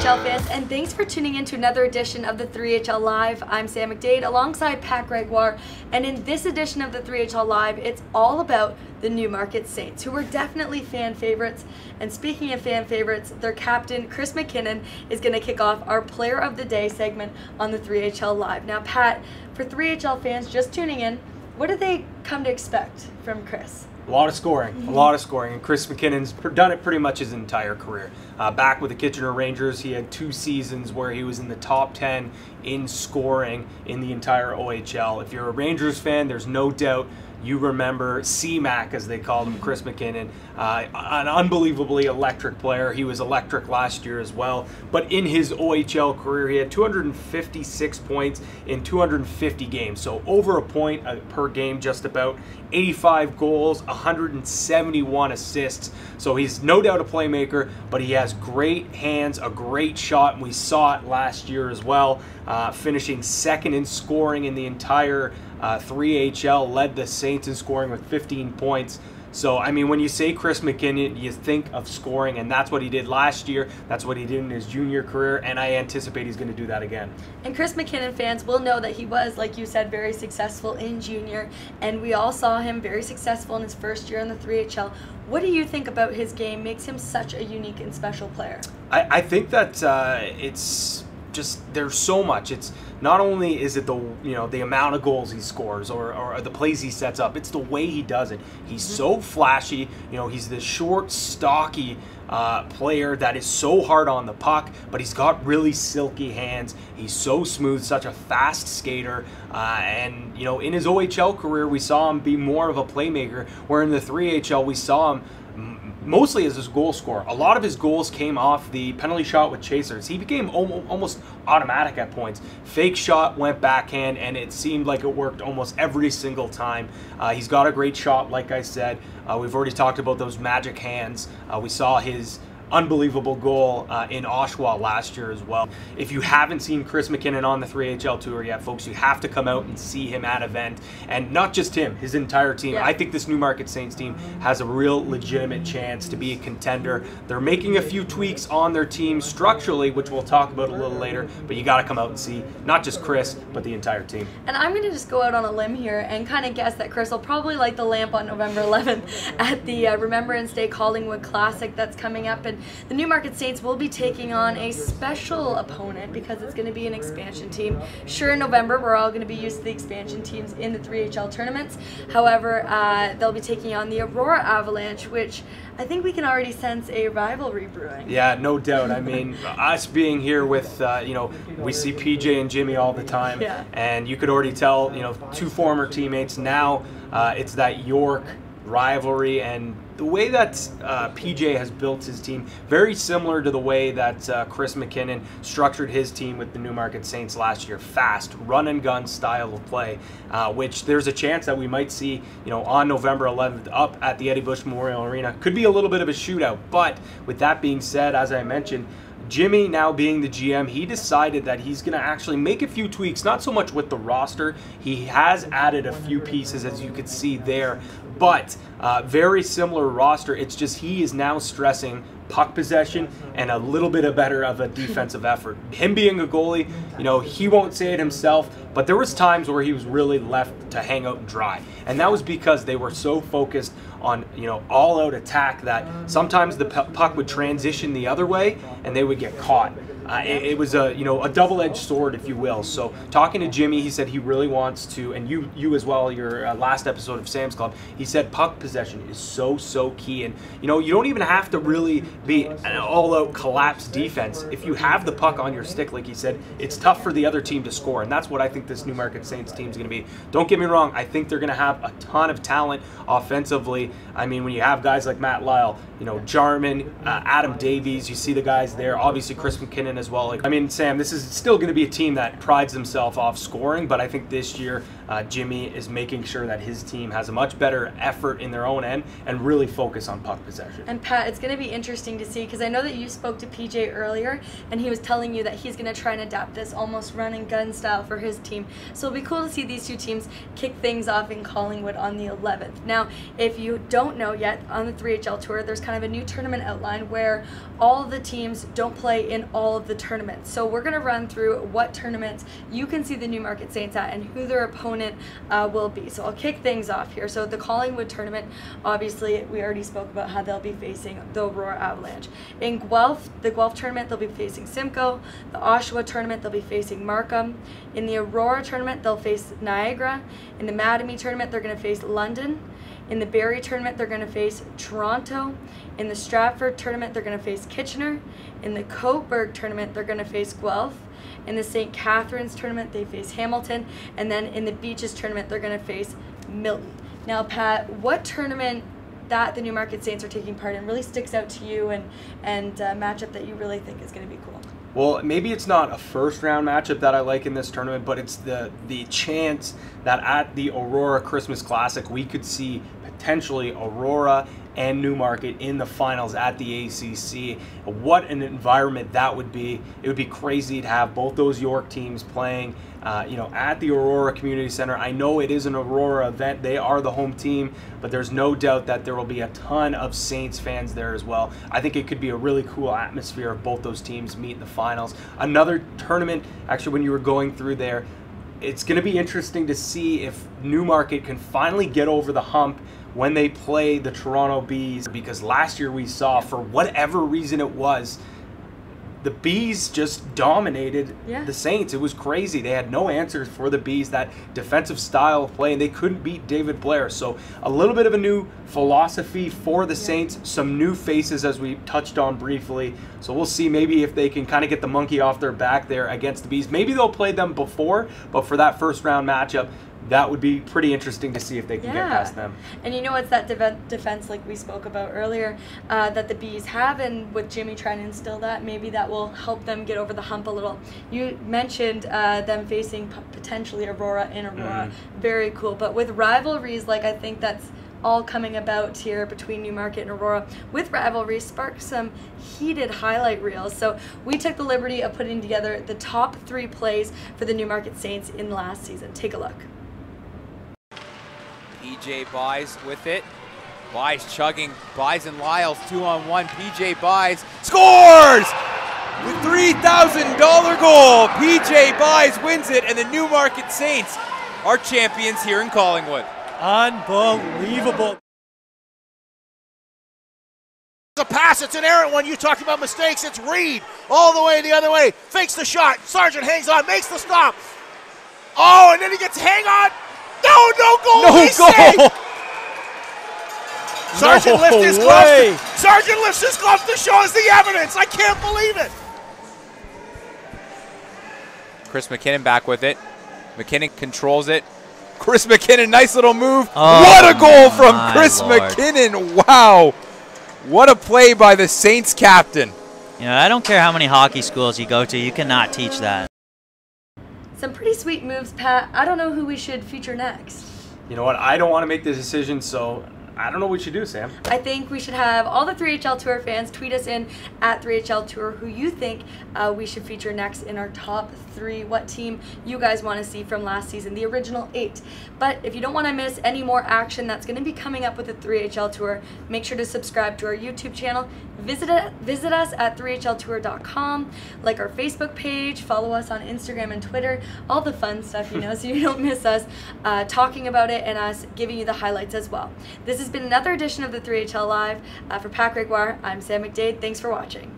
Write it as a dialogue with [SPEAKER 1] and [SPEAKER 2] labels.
[SPEAKER 1] 3HL fans, and thanks for tuning in to another edition of the 3HL Live. I'm Sam McDade alongside Pat Gregoire, and in this edition of the 3HL Live, it's all about the Newmarket Saints, who are definitely fan favorites. And speaking of fan favorites, their captain, Chris MacKinnon, is going to kick off our Player of the Day segment on the 3HL Live. Now, Pat, for 3HL fans just tuning in, what do they come to expect from Chris?
[SPEAKER 2] A lot of scoring, and Chris MacKinnon's done it pretty much his entire career. Back with the Kitchener Rangers, he had 2 seasons where he was in the top 10 in scoring in the entire OHL. If you're a Rangers fan, there's no doubt you remember C-Mac, as they called him, Chris MacKinnon, an unbelievably electric player. He was electric last year as well. But in his OHL career, he had 256 points in 250 games. So over a point per game, just about. 85 goals, 171 assists. So he's no doubt a playmaker, but he has great hands, a great shot, and we saw it last year as well, finishing second in scoring in the entire 3HL, led the Saints in scoring with 15 points. So, I mean, when you say Chris MacKinnon, you think of scoring, and that's what he did last year. That's what he did in his junior career, and I anticipate he's going to do that again.
[SPEAKER 1] And Chris MacKinnon fans will know that he was, like you said, very successful in junior, and we all saw him very successful in his first year in the 3HL. What do you think about his game makes him such a unique and special player?
[SPEAKER 2] I think that it's just, there's so much. It's not only is it the amount of goals he scores or the plays he sets up, it's the way he does it. He's so flashy. He's this short, stocky player that is so hard on the puck, but he's got really silky hands. He's so smooth, such a fast skater, and in his OHL career we saw him be more of a playmaker, where in the 3HL we saw him mostly as his goal scorer. A lot of his goals came off the penalty shot with chasers. He became almost automatic at points. Fake shot, went backhand, and it seemed like it worked almost every single time. He's got a great shot, like I said. We've already talked about those magic hands. We saw his unbelievable goal in Oshawa last year as well. If you haven't seen Chris MacKinnon on the 3HL tour yet, folks, you have to come out and see him at event. And not just him, his entire team.
[SPEAKER 1] Yeah.
[SPEAKER 2] I think this Newmarket Saints team has a real legitimate chance to be a contender. They're making a few tweaks on their team structurally, which we'll talk about a little later, but you got to come out and see not just Chris, but the entire team.
[SPEAKER 1] And I'm going to just go out on a limb here and kind of guess that Chris will probably light the lamp on November 11th at the Remembrance Day Collingwood Classic that's coming up. And the Newmarket Saints will be taking on a special opponent because it's going to be an expansion team. Sure, in November, we're all going to be used to the expansion teams in the 3HL tournaments. However, they'll be taking on the Aurora Avalanche, which I think we can already sense a rivalry brewing.
[SPEAKER 2] Yeah, no doubt. I mean, us being here with, we see PJ and Jimmy all the time, and you could already tell, 2 former teammates. Now it's that York rivalry, and the way that PJ has built his team, very similar to the way that Chris MacKinnon structured his team with the Newmarket Saints last year. Fast, run-and-gun style of play, which there's a chance that we might see, on November 11th up at the Eddie Bush Memorial Arena. Could be a little bit of a shootout, but with that being said, as I mentioned, Jimmy, now being the GM, he decided that he's going to actually make a few tweaks, not so much with the roster. He has added a few pieces, as you could see there, but very similar roster. It's just he is now stressing puck possession and a little bit better of a defensive effort. Him being a goalie, he won't say it himself, but there was times where he was really left to hang out and dry. And that was because they were so focused on, all-out attack that sometimes the puck would transition the other way and they would get caught. It was a double-edged sword, if you will. So talking to Jimmy, he said he really wants to, and you as well, your last episode of Sam's Club, he said puck possession is so key. And you don't even have to really be an all-out collapse defense. If you have the puck on your stick, like he said, it's tough for the other team to score, and that's what I think this Newmarket Saints team is going to be. Don't get me wrong, I think they're going to have a ton of talent offensively. I mean, when you have guys like Matt Lyle, Jarman, Adam Davies, you see the guys there, obviously Chris MacKinnon as well. I mean, Sam, this is still going to be a team that prides themselves off scoring, but I think this year Jimmy is making sure that his team has a much better effort in their own end and really focus on puck possession.
[SPEAKER 1] And Pat, it's going to be interesting to see, because I know that you spoke to PJ earlier and he was telling you that he's going to try and adapt this almost run and gun style for his team. So it'll be cool to see these two teams kick things off in Collingwood on the 11th. Now, if you don't know yet, on the 3HL Tour, there's kind of a new tournament outline where all the teams don't play in all of of the tournaments. So we're going to run through what tournaments you can see the Newmarket Saints at and who their opponent will be. So I'll kick things off here. So the Collingwood tournament, obviously we already spoke about how they'll be facing the Aurora Avalanche. In Guelph, the Guelph tournament, they'll be facing Simcoe. The Oshawa tournament, they'll be facing Markham. In the Aurora tournament, they'll face Niagara. In the Mattamy tournament, they're going to face London. In the Barrie tournament, they're going to face Toronto. In the Stratford tournament, they're going to face Kitchener. In the Coburg tournament, they're going to face Guelph. In the St. Catharines tournament, they face Hamilton. And then in the Beaches tournament, they're going to face Milton. Now, Pat, what tournament that the Newmarket Saints are taking part in really sticks out to you and a matchup that you really think is going to be cool?
[SPEAKER 2] Well, maybe it's not a first-round matchup that I like in this tournament, but it's the chance that at the Aurora Christmas Classic, we could see potentially Aurora and Newmarket in the finals at the ACC. What an environment that would be. It would be crazy to have both those York teams playing at the Aurora Community Center. I know it is an Aurora event. They are the home team, but there's no doubt that there will be a ton of Saints fans there as well. I think it could be a really cool atmosphere if both those teams meet in the finals. Another tournament, actually, when you were going through there, it's going to be interesting to see if Newmarket can finally get over the hump when they play the Toronto Bees, because last year we saw, for whatever reason it was, the Bees just dominated the Saints. It was crazy. They had no answers for the Bees, that defensive style of play, and they couldn't beat David Blair. So a little bit of a new philosophy for the Saints, some new faces as we touched on briefly. So we'll see maybe if they can kind of get the monkey off their back there against the Bees. Maybe they'll play them before, but for that first round matchup, that would be pretty interesting to see if they can get past them.
[SPEAKER 1] And it's that defense like we spoke about earlier that the Bees have, and with Jimmy trying to instill that, maybe that will help them get over the hump a little. You mentioned them facing potentially Aurora in Aurora. Very cool. But with rivalries, I think that's all coming about here between Newmarket and Aurora, with rivalries spark some heated highlight reels. So we took the liberty of putting together the top 3 plays for the Newmarket Saints in last season. Take a look.
[SPEAKER 3] PJ Buys with it. Buys chugging. Buys and Lyles 2-on-1. PJ Buys scores! The $3,000 goal. PJ Buys wins it, and the Newmarket Saints are champions here in Collingwood.
[SPEAKER 4] Unbelievable.
[SPEAKER 5] The pass, it's an errant one. You talked about mistakes. It's Reed all the way the other way. Fakes the shot. Sargent hangs on, makes the stop. Oh, and then he gets hang on. No goal.
[SPEAKER 4] No goal.
[SPEAKER 5] Sargent lifts his gloves. Sargent lifts his gloves to show us the evidence. I can't believe it.
[SPEAKER 3] Chris McKinnon back with it. McKinnon controls it. Chris McKinnon, nice little move. What a goal from Chris McKinnon. Wow. What a play by the Saints captain.
[SPEAKER 6] I don't care how many hockey schools you go to, you cannot teach that.
[SPEAKER 1] Some pretty sweet moves, Pat. I don't know who we should feature next.
[SPEAKER 2] You know what? I don't want to make the decision, so I don't know what we should do, Sam.
[SPEAKER 1] I think we should have all the 3HL Tour fans tweet us in at 3HL Tour who you think we should feature next in our top 3. What team you guys want to see from last season, the original 8. But if you don't want to miss any more action that's going to be coming up with the 3HL Tour, make sure to subscribe to our YouTube channel. Visit us at 3HLtour.com. Like our Facebook page, follow us on Instagram and Twitter, all the fun stuff, so you don't miss us talking about it and us giving you the highlights as well. This has been another edition of the 3HL Live. For Pat Gregoire, I'm Sam McDade. Thanks for watching.